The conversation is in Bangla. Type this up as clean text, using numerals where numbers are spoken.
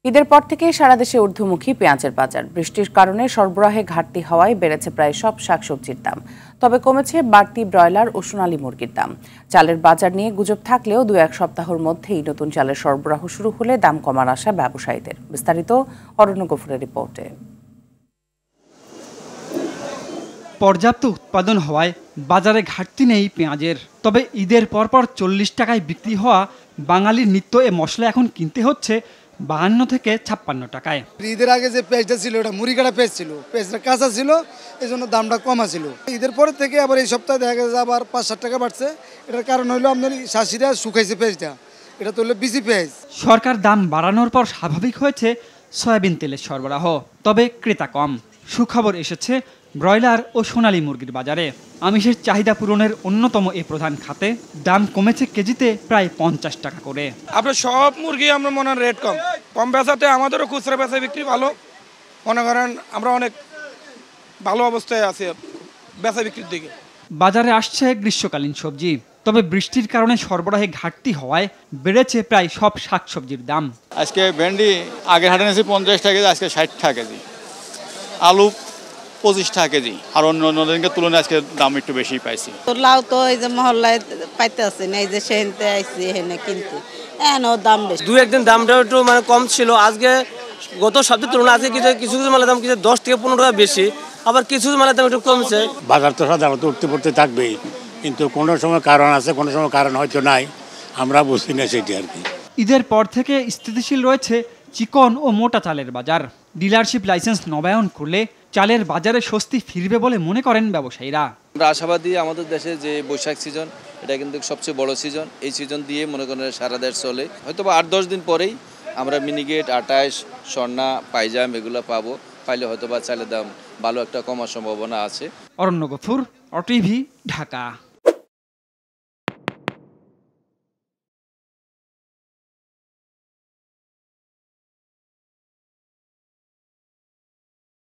ঈদের পর থেকে সারা দেশে ঊর্ধ্বমুখী পেঁয়াজের বাজার। বৃষ্টির কারণে সরবরাহে ঘাটতি হওয়ায় বেড়েছে প্রায় সব শাকসবজির দাম। তবে কমেছে বাড়তি ব্রয়লার ও সোনালী মুরগির দাম। চালের বাজার নিয়ে গুজব থাকলেও 2-1 সপ্তাহের মধ্যেই নতুন চালের সরবরাহ শুরু হলে দাম কমার আশা ব্যবসায়ীদের। বিস্তারিত অরণ্য গফুরের রিপোর্টে। পর্যাপ্ত উৎপাদন হওয়ায় বাজারে ঘাটতি নেই পেঁয়াজের। তবে ঈদের পরপর 40 টাকায় বিক্রি হওয়া বাঙালির নিত্য এ মশলা এখন কিনতে হচ্ছে 52 থেকে 56 টাকায়। ঈদের আগে যে পেঁয়াজটা ছিল ওটা মুড়িকাটা পেঁয়াজ ছিল, পেঁয়াজটা কাঁচা ছিল, এই জন্য দামটা কমা ছিল। ঈদের পরে থেকে আবার এই সপ্তাহে দেখা গেছে আবার 5-7 টাকা বাড়ছে। এটার কারণ হলো আপনার শাশিরা শুকাইছে পেঁয়াজটা, এটা তো হলো বিসি পেঁয়াজ। সরকার দাম বাড়ানোর পর স্বাভাবিক হয়েছে সয়াবিন তেলের সরবরাহ, তবে ক্রেতা কম। সুখবর এসেছে ব্রয়লার ও সোনালী মুরগির বাজারে। আমিষের চাহিদা পূরণের অন্যতম এ প্রধান খাতে দাম কমেছে কেজিতে প্রায় 50 টাকা করে। আপনার সব মুরগি আমরা মনে রেট কম বেচাতে আমাদেরও খুচরা বেচা বিক্রি ভালো, মনে করেন আমরা অনেক ভালো অবস্থায় আছি বেচা বিক্রির দিকে। বাজারে আসছে গ্রীষ্মকালীন সবজি, তবে বৃষ্টির কারণে সরবরাহে ঘাটতি হওয়ায় বেড়েছে প্রায় সব শাকসবজির দাম। আজকে ভেন্ডি আগে হাটে নিয়েছি 50 টাকা কেজি, আজকে 60 টাকা কেজি। আলু 25 টাকা কেজি। আর অন্য দিনকে তুলনায় আজকে দাম একটু বেশি পাইছি। লাউ তো এই যে মহল্লায় পাইতে আছে না, এই যে সেনতে আইছি এখানে কিনতে, এখনো দাম বেশি। 2-1 দিন দামটা একটু কম ছিল। আজকে গত সপ্তাহের তুলনায় আজকে কিছু মালের দাম 10 থেকে 15 টাকা বেশি, আবার কিছু মালের দাম একটু কমছে। বাজার তো সাধারণত উঠতে পড়তে থাকবেই, কিন্তু কোনো সময় কারণ আছে, কোনো সময় কারণ হয়তো নাই, আমরা বুঝি না সেটি আর কি। ঈদের পর থেকে স্থিতিশীল রয়েছে চিকন ও মোটা চালের বাজার। ডিলারশিপ লাইসেন্স নবায়ন করলে চালের বাজারে স্বস্তি ফিরবে বলে মনে করেন ব্যবসায়ীরা। আমরা আশাবাদী, আমাদের দেশে যে বৈশাখ সিজন, এটা কিন্তু সবচেয়ে বড় সিজন। এই সিজন দিয়ে মনে করেন সারা দেশ চলে। হয়তো 8-10 দিন পরেই আমরা মিনিগেট, 28, স্বর্ণা, পাইজাম এগুলো পাবো। পাইলে হয়তো চালের দাম ভালো একটা কমার সম্ভাবনা আছে। অরণ্য গফুর, অটিভি, ঢাকা।